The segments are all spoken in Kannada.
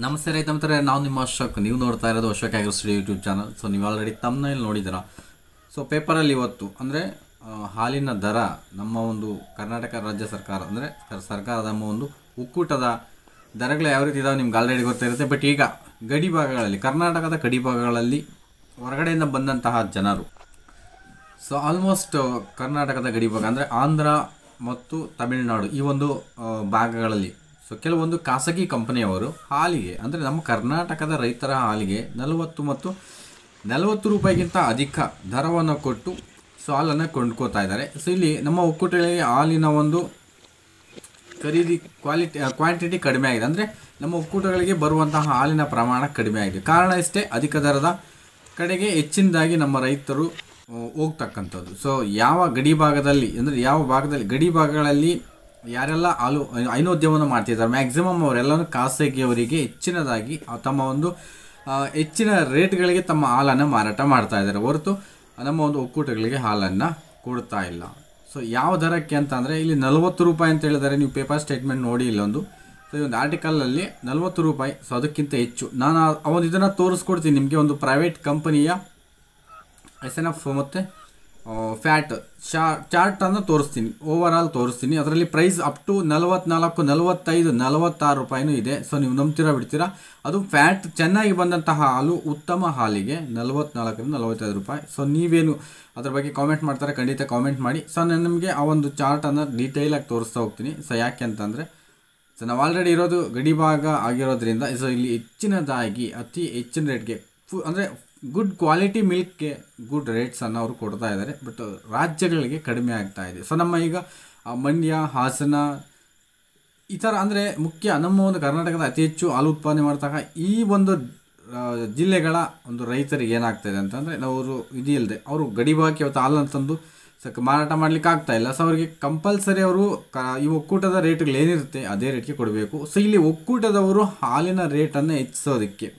ನಮಸ್ತೆ ರೈತ ಮಿತ್ರರೇ, ನಾವು ನಿಮ್ಮ ಅಶೋಕ್. ನೀವು ನೋಡ್ತಾ ಇರೋದು Ashok agri studio YouTube channel. So ನೀವು ಆಲ್ರೆಡಿ ತಮ್ಮನೇಲಿ ನೋಡಿದ್ದೀರಾ. ಸೊ ಪೇಪರಲ್ಲಿ ಇವತ್ತು ಅಂದರೆ ಹಾಲಿನ ದರ ನಮ್ಮ ಒಂದು ಕರ್ನಾಟಕ ರಾಜ್ಯ ಸರ್ಕಾರ ಅಂದರೆ ಸರ್ಕಾರದ ನಮ್ಮ ಒಂದು ಒಕ್ಕೂಟದ ದರಗಳು ಯಾವ ರೀತಿ ಇದಾವೆ ನಿಮ್ಗೆ ಆಲ್ರೆಡಿ ಗೊತ್ತಿರುತ್ತೆ. ಬಟ್ ಈಗ ಗಡಿ ಭಾಗಗಳಲ್ಲಿ, ಕರ್ನಾಟಕದ ಗಡಿ ಭಾಗಗಳಲ್ಲಿ ಹೊರಗಡೆಯಿಂದ ಬಂದಂತಹ ಜನರು, ಸೊ ಆಲ್ಮೋಸ್ಟ್ ಕರ್ನಾಟಕದ ಗಡಿ ಭಾಗ ಅಂದರೆ ಆಂಧ್ರ ಮತ್ತು ತಮಿಳುನಾಡು ಈ ಒಂದು ಭಾಗಗಳಲ್ಲಿ ಸೊ ಕೆಲವೊಂದು ಖಾಸಗಿ ಕಂಪನಿಯವರು ಹಾಲಿಗೆ ಅಂದರೆ ನಮ್ಮ ಕರ್ನಾಟಕದ ರೈತರ ಹಾಲಿಗೆ 40 ಮತ್ತು 40 ರೂಪಾಯಿಗಿಂತ ಅಧಿಕ ದರವನ್ನು ಕೊಟ್ಟು ಸೊ ಹಾಲನ್ನು ಕೊಂಡ್ಕೋತಾ ಇದ್ದಾರೆ. ಸೊ ಇಲ್ಲಿ ನಮ್ಮ ಒಕ್ಕೂಟಗಳಿಗೆ ಹಾಲಿನ ಒಂದು ಖರೀದಿ ಕ್ವಾಂಟಿಟಿ ಕಡಿಮೆ ಆಗಿದೆ. ಅಂದರೆ ನಮ್ಮ ಒಕ್ಕೂಟಗಳಿಗೆ ಬರುವಂತಹ ಹಾಲಿನ ಪ್ರಮಾಣ ಕಡಿಮೆ ಆಗಿದೆ. ಕಾರಣ ಇಷ್ಟೇ, ಅಧಿಕ ದರದ ಕಡೆಗೆ ಹೆಚ್ಚಿನದಾಗಿ ನಮ್ಮ ರೈತರು ಹೋಗ್ತಕ್ಕಂಥದ್ದು. ಸೊ ಯಾವ ಗಡಿ ಭಾಗದಲ್ಲಿ ಅಂದರೆ ಯಾವ ಭಾಗದಲ್ಲಿ ಗಡಿ ಭಾಗಗಳಲ್ಲಿ ಯಾರೆಲ್ಲ ಹಾಲು ಹೈನೋದ್ಯಮವನ್ನು ಮಾಡ್ತಿದ್ದಾರೆ ಮ್ಯಾಕ್ಸಿಮಮ್ ಅವರೆಲ್ಲರೂ ಖಾಸಗಿಯವರಿಗೆ ಹೆಚ್ಚಿನದಾಗಿ ತಮ್ಮ ಒಂದು ಹೆಚ್ಚಿನ ರೇಟ್ಗಳಿಗೆ ತಮ್ಮ ಹಾಲನ್ನು ಮಾರಾಟ ಮಾಡ್ತಾ ಇದ್ದಾರೆ, ಹೊರತು ನಮ್ಮ ಒಂದು ಒಕ್ಕೂಟಗಳಿಗೆ ಹಾಲನ್ನು ಕೊಡ್ತಾ ಇಲ್ಲ. ಸೊ ಯಾವ ದರಕ್ಕೆ ಅಂತ ಅಂದರೆ ಇಲ್ಲಿ 40 ರೂಪಾಯಿ ಅಂತ ಹೇಳಿದರೆ, ನೀವು ಪೇಪರ್ ಸ್ಟೇಟ್ಮೆಂಟ್ ನೋಡಿ ಇಲ್ಲೊಂದು. ಸೊ ಈ ಒಂದು ಆರ್ಟಿಕಲಲ್ಲಿ 40 ರೂಪಾಯಿ. ಸೊ ಅದಕ್ಕಿಂತ ಹೆಚ್ಚು ನಾನು ಅವನು ಇದನ್ನು ತೋರಿಸ್ಕೊಡ್ತೀನಿ ನಿಮಗೆ. ಒಂದು ಪ್ರೈವೇಟ್ ಕಂಪನಿಯ SNF ಮತ್ತು ಫ್ಯಾಟ್ ಚಾರ್ಟನ್ನು ತೋರಿಸ್ತೀನಿ, ಓವರ್ ಆಲ್ ತೋರಿಸ್ತೀನಿ. ಅದರಲ್ಲಿ ಪ್ರೈಸ್ ಅಪ್ ಟು 44, 45, 46 ರೂಪಾಯಿನೂ ಇದೆ. ಸೊ ನೀವು ನಂಬ್ತೀರಾ ಬಿಡ್ತೀರಾ, ಅದು ಫ್ಯಾಟ್ ಚೆನ್ನಾಗಿ ಬಂದಂತಹ ಹಾಲು, ಉತ್ತಮ ಹಾಲಿಗೆ 44ರಿಂದ 45 ರೂಪಾಯಿ. ಸೊ ನೀವೇನು ಅದ್ರ ಬಗ್ಗೆ ಕಾಮೆಂಟ್ ಮಾಡ್ತಾರೆ ಖಂಡಿತ ಕಾಮೆಂಟ್ ಮಾಡಿ. ಸೊ ನಾನು ನಿಮಗೆ ಆ ಒಂದು ಚಾರ್ಟನ್ನು ಡೀಟೇಲಾಗಿ ತೋರಿಸ್ತಾ ಹೋಗ್ತೀನಿ. ಸೊ ಯಾಕೆ ಅಂತಂದರೆ ಸೊ ನಾವು ಆಲ್ರೆಡಿ ಇರೋದು ಗಡಿ ಭಾಗ ಆಗಿರೋದ್ರಿಂದ ಸೊ ಇಲ್ಲಿ ಹೆಚ್ಚಿನದಾಗಿ ಅತಿ ಹೆಚ್ಚಿನ ರೇಟ್ಗೆ ಅಂದರೆ ಗುಡ್ ಕ್ವಾಲಿಟಿ ಮಿಲ್ಕ್ಗೆ ಗುಡ್ ರೇಟ್ಸನ್ನು ಅವರು ಕೊಡ್ತಾ ಇದ್ದಾರೆ. ಬಟ್ ರಾಜ್ಯಗಳಿಗೆ ಕಡಿಮೆ ಆಗ್ತಾ ಇದೆ. ಸೊ ನಮ್ಮ ಈಗ ಮಂಡ್ಯ, ಹಾಸನ ಈ ಥರ ಅಂದರೆ ಮುಖ್ಯ ನಮ್ಮ ಒಂದು ಕರ್ನಾಟಕದ ಅತಿ ಹೆಚ್ಚು ಹಾಲು ಉತ್ಪಾದನೆ ಮಾಡ್ತಕ್ಕ ಈ ಒಂದು ಜಿಲ್ಲೆಗಳ ಒಂದು ರೈತರಿಗೆ ಏನಾಗ್ತಾಯಿದೆ ಅಂತಂದರೆ ಅವರು ಇದಿಲ್ಲದೆ ಅವರು ಗಡಿ ಭಾಗಕ್ಕೆ ಇವತ್ತು ಹಾಲನ್ನು ತಂದು ಮಾರಾಟ ಮಾಡಲಿಕ್ಕೆ ಆಗ್ತಾ ಇಲ್ಲ. ಸೊ ಅವರಿಗೆ ಕಂಪಲ್ಸರಿ ಅವರು ಈ ಒಕ್ಕೂಟದ ರೇಟ್ಗಳು ಏನಿರುತ್ತೆ ಅದೇ ರೇಟ್ಗೆ ಕೊಡಬೇಕು. ಸೊ ಇಲ್ಲಿ ಒಕ್ಕೂಟದವರು ಹಾಲಿನ ರೇಟನ್ನು ಹೆಚ್ಚಿಸೋದಕ್ಕೆ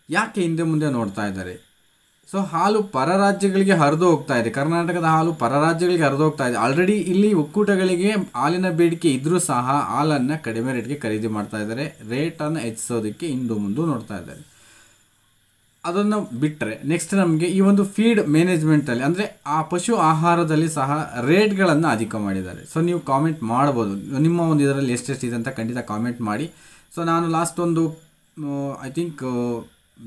ಯಾಕೆ ಹಿಂದೆ ಮುಂದೆ ನೋಡ್ತಾ ಇದ್ದಾರೆ? ಸೊ ಹಾಲು ಪರ ರಾಜ್ಯಗಳಿಗೆ ಹರಿದು ಹೋಗ್ತಾ ಇದೆ. ಕರ್ನಾಟಕದ ಹಾಲು ಪರ ರಾಜ್ಯಗಳಿಗೆ ಹರಿದು ಹೋಗ್ತಾ ಇದೆ. ಆಲ್ರೆಡಿ ಇಲ್ಲಿ ಒಕ್ಕೂಟಗಳಿಗೆ ಹಾಲಿನ ಬೇಡಿಕೆ ಇದ್ದರೂ ಸಹ ಹಾಲನ್ನು ಕಡಿಮೆ ರೇಟ್ಗೆ ಖರೀದಿ ಮಾಡ್ತಾ ಇದ್ದಾರೆ. ರೇಟನ್ನು ಹೆಚ್ಚಿಸೋದಕ್ಕೆ ಹಿಂದೆ ಮುಂದೆ ನೋಡ್ತಾ ಇದ್ದಾರೆ. ಅದನ್ನು ಬಿಟ್ಟರೆ ನೆಕ್ಸ್ಟ್ ನಮಗೆ ಈ ಒಂದು ಫೀಡ್ ಮ್ಯಾನೇಜ್ಮೆಂಟಲ್ಲಿ ಅಂದರೆ ಆ ಪಶು ಆಹಾರದಲ್ಲಿ ಸಹ ರೇಟ್ಗಳನ್ನು ಅಧಿಕ ಮಾಡಿದ್ದಾರೆ. ಸೊ ನೀವು ಕಾಮೆಂಟ್ ಮಾಡ್ಬೋದು, ನಿಮ್ಮ ಒಂದು ಇದರಲ್ಲಿ ಎಷ್ಟೆಷ್ಟಿದೆ ಅಂತ ಖಂಡಿತ ಕಾಮೆಂಟ್ ಮಾಡಿ. ಸೊ ನಾನು ಲಾಸ್ಟ್ ಒಂದು ಐ ಥಿಂಕ್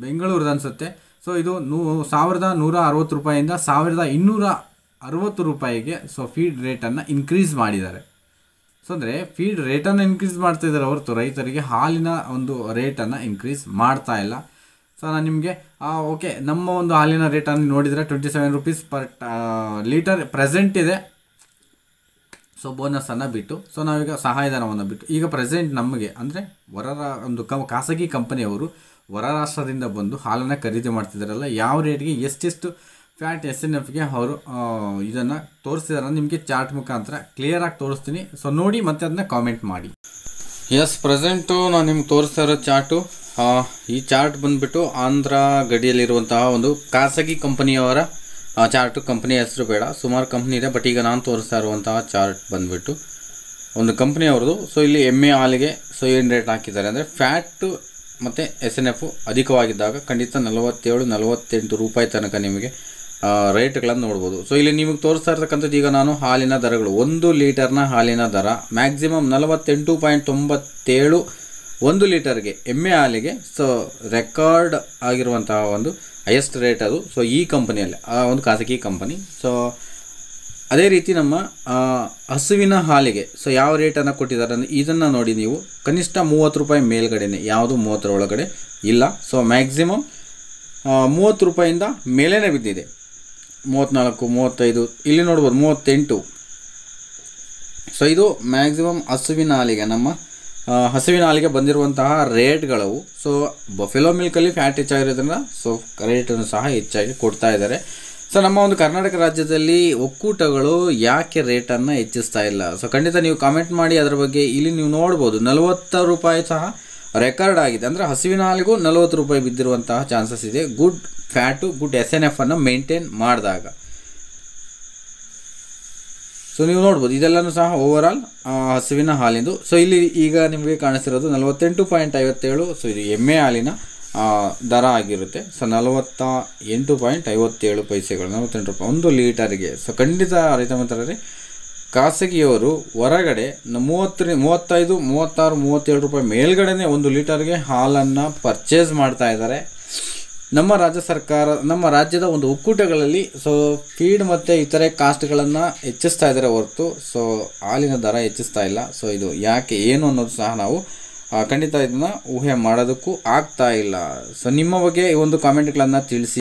ಬೆಂಗಳೂರದು ಅನಿಸುತ್ತೆ. ಸೊ ಇದು 1160 ರೂಪಾಯಿಂದ 1260 ರೂಪಾಯಿಗೆ ಸೊ ಫೀಡ್ ರೇಟನ್ನು ಇನ್ಕ್ರೀಸ್ ಮಾಡಿದ್ದಾರೆ. ಸೊ ಅಂದರೆ ಫೀಡ್ ರೇಟನ್ನು ಇನ್ಕ್ರೀಸ್ ಮಾಡ್ತಾಯಿದ್ದಾರೆ ಹೊರತು ರೈತರಿಗೆ ಹಾಲಿನ ಒಂದು ರೇಟನ್ನು ಇನ್ಕ್ರೀಸ್ ಮಾಡ್ತಾ ಇಲ್ಲ. ಸೊ ನಾನು ನಿಮಗೆ ಓಕೆ ನಮ್ಮ ಒಂದು ಹಾಲಿನ ರೇಟನ್ನು ನೋಡಿದರೆ 27 ರೂಪೀಸ್ ಪರ್ ಲೀಟರ್ ಪ್ರೆಸೆಂಟ್ ಇದೆ. ಸೊ ಬೋನಸನ್ನು ಬಿಟ್ಟು ಸೊ ನಾವೀಗ ಸಹಾಯಧನವನ್ನು ಬಿಟ್ಟು ಈಗ ಪ್ರೆಸೆಂಟ್ ನಮಗೆ ಅಂದರೆ ಒಂದು ಖಾಸಗಿ ಕಂಪನಿಯವರು ಹೊರ ರಾಷ್ಟ್ರದಿಂದ ಬಂದು ಹಾಲನ್ನು ಖರೀದಿ ಮಾಡ್ತಿದ್ದಾರಲ್ಲ, ಯಾವ ರೇಟ್ಗೆ ಎಷ್ಟೆಷ್ಟು ಫ್ಯಾಟ್ SNFಗೆ ಅವರು ಇದನ್ನು ತೋರಿಸ್ತಿದ್ದಾರೆ ನಿಮಗೆ ಚಾರ್ಟ್ ಮುಖಾಂತರ ಕ್ಲಿಯರಾಗಿ ತೋರಿಸ್ತೀನಿ. ಸೊ ನೋಡಿ ಮತ್ತೆ ಅದನ್ನ ಕಾಮೆಂಟ್ ಮಾಡಿ. ಎಸ್, ಪ್ರೆಸೆಂಟು ನಾನು ನಿಮ್ಗೆ ತೋರಿಸ್ತಾ ಇರೋ ಚಾರ್ಟು, ಈ ಚಾರ್ಟ್ ಬಂದುಬಿಟ್ಟು ಆಂಧ್ರ ಗಡಿಯಲ್ಲಿರುವಂತಹ ಒಂದು ಖಾಸಗಿ ಕಂಪನಿಯವರ ಚಾರ್ಟು. ಕಂಪ್ನಿ ಹೆಸರು ಬೇಡ, ಸುಮಾರು ಕಂಪ್ನಿ ಇದೆ. ಬಟ್ ಈಗ ನಾನು ತೋರಿಸ್ತಾ ಇರುವಂತಹ ಚಾರ್ಟ್ ಬಂದುಬಿಟ್ಟು ಒಂದು ಕಂಪ್ನಿಯವ್ರದ್ದು. ಸೊ ಇಲ್ಲಿ ಎಮ್ಮೆ ಹಾಲಿಗೆ ಸೊ ಏನು ರೇಟ್ ಹಾಕಿದ್ದಾರೆ ಅಂದರೆ ಫ್ಯಾಟು ಮತ್ತು SNF ಅಧಿಕವಾಗಿದ್ದಾಗ ಖಂಡಿತ 47-48 ರೂಪಾಯಿ ತನಕ ನಿಮಗೆ ರೇಟ್ಗಳನ್ನು ನೋಡ್ಬೋದು. ಸೊ ಇಲ್ಲಿ ನಿಮಗೆ ತೋರಿಸ್ತಾ ಇರ್ತಕ್ಕಂಥದ್ದು ಈಗ ನಾನು ಹಾಲಿನ ದರಗಳು, 1 ಲೀಟರ್ನ ಹಾಲಿನ ದರ ಮ್ಯಾಕ್ಸಿಮಮ್ 48.97 1 ಲೀಟರ್ಗೆ ಎಮ್ಮೆ ಹಾಲಿಗೆ. ಸೊ ರೆಕಾರ್ಡ್ ಆಗಿರುವಂತಹ ಒಂದು ಹೈಯೆಸ್ಟ್ ರೇಟ್ ಅದು. ಸೊ ಈ ಕಂಪನಿಯಲ್ಲಿ ಒಂದು ಖಾಸಗಿ ಕಂಪನಿ. ಸೊ ಅದೇ ರೀತಿ ನಮ್ಮ ಹಸುವಿನ ಹಾಲಿಗೆ ಸೊ ಯಾವ ರೇಟನ್ನು ಕೊಟ್ಟಿದ್ದಾರೆ ಅಂದರೆ ಇದನ್ನು ನೋಡಿ ನೀವು, ಕನಿಷ್ಠ 30 ರೂಪಾಯಿ ಮೇಲ್ಗಡೆನೆ, ಯಾವುದು 30 ಒಳಗಡೆ ಇಲ್ಲ. ಸೊ ಮ್ಯಾಕ್ಸಿಮಮ್ 30 ರೂಪಾಯಿಂದ ಮೇಲೇ ಬಿದ್ದಿದೆ. 34, 35 ಇಲ್ಲಿ ನೋಡ್ಬೋದು, 38. ಸೊ ಇದು ಮ್ಯಾಕ್ಸಿಮಮ್ ಹಸುವಿನ ಹಾಲಿಗೆ, ನಮ್ಮ ಹಸುವಿನ ಹಾಲಿಗೆ ಬಂದಿರುವಂತಹ ರೇಟ್ಗಳವು. ಸೊ ಬಫೆಲೋ ಮಿಲ್ಕಲ್ಲಿ ಫ್ಯಾಟ್ ಹೆಚ್ಚಾಗಿರೋದ್ರಿಂದ ಸೊ ರೇಟನ್ನು ಸಹ ಹೆಚ್ಚಾಗಿ ಕೊಡ್ತಾ ಇದ್ದಾರೆ. ಸೊ ನಮ್ಮ ಒಂದು ಕರ್ನಾಟಕ ರಾಜ್ಯದಲ್ಲಿ ಒಕ್ಕೂಟಗಳು ಯಾಕೆ ರೇಟನ್ನು ಹೆಚ್ಚಿಸ್ತಾ ಇಲ್ಲ? ಸೊ ಖಂಡಿತ ನೀವು ಕಾಮೆಂಟ್ ಮಾಡಿ ಅದರ ಬಗ್ಗೆ. ಇಲ್ಲಿ ನೀವು ನೋಡ್ಬೋದು 40 ರೂಪಾಯಿ ಸಹ ರೆಕಾರ್ಡ್ ಆಗಿದೆ. ಅಂದರೆ ಹಸುವಿನ ಹಾಲಿಗೂ 40 ರೂಪಾಯಿ ಬಿದ್ದಿರುವಂತಹ ಚಾನ್ಸಸ್ ಇದೆ, ಗುಡ್ ಫ್ಯಾಟು ಗುಡ್ SNF ಅನ್ನು ಮೇಂಟೈನ್ ಮಾಡಿದಾಗ. ಸೊ ನೀವು ನೋಡ್ಬೋದು ಇದೆಲ್ಲನೂ ಸಹ ಓವರಾಲ್ ಹಸುವಿನ ಹಾಲಿಂದು. ಸೊ ಇಲ್ಲಿ ಈಗ ನಿಮಗೆ ಕಾಣಿಸ್ತಿರೋದು 48.57. ಸೊ ಇದು ಎಮ್ಮೆ ಹಾಲಿನ ದರ ಆಗಿರುತ್ತೆ. ಸೊ 48.57 ಪೈಸೆಗಳು, 48 ರೂಪಾಯಿ 1 ಲೀಟರ್ಗೆ. ಸೊ ಖಂಡಿತ ರೈತ ಮಿತ್ರರೇ, ಖಾಸಗಿಯವರು ಹೊರಗಡೆ 30, 35, 36, 37 ರೂಪಾಯಿ ಮೇಲ್ಗಡೆನೇ 1 ಲೀಟರ್ಗೆ ಹಾಲನ್ನು ಪರ್ಚೇಸ್ ಮಾಡ್ತಾ ಇದ್ದಾರೆ. ನಮ್ಮ ರಾಜ್ಯ ಸರ್ಕಾರ, ನಮ್ಮ ರಾಜ್ಯದ ಒಂದು ಒಕ್ಕೂಟಗಳಲ್ಲಿ ಸೊ ಫೀಡ್ ಮತ್ತು ಇತರೆ ಕಾಸ್ಟ್ಗಳನ್ನು ಹೆಚ್ಚಿಸ್ತಾ ಇದ್ದಾರೆ ಹೊರತು ಸೊ ಹಾಲಿನ ದರ ಹೆಚ್ಚಿಸ್ತಾ ಇಲ್ಲ. ಸೊ ಇದು ಯಾಕೆ ಏನು ಅನ್ನೋದು ಸಹ ನಾವು ಖಂಡಿತ ಇದನ್ನು ಊಹೆ ಮಾಡೋದಕ್ಕೂ ಆಗ್ತಾ ಇಲ್ಲ. ಸೊ ನಿಮ್ಮ ಬಗ್ಗೆ ಈ ಒಂದು ಕಾಮೆಂಟ್ಗಳನ್ನು ತಿಳಿಸಿ.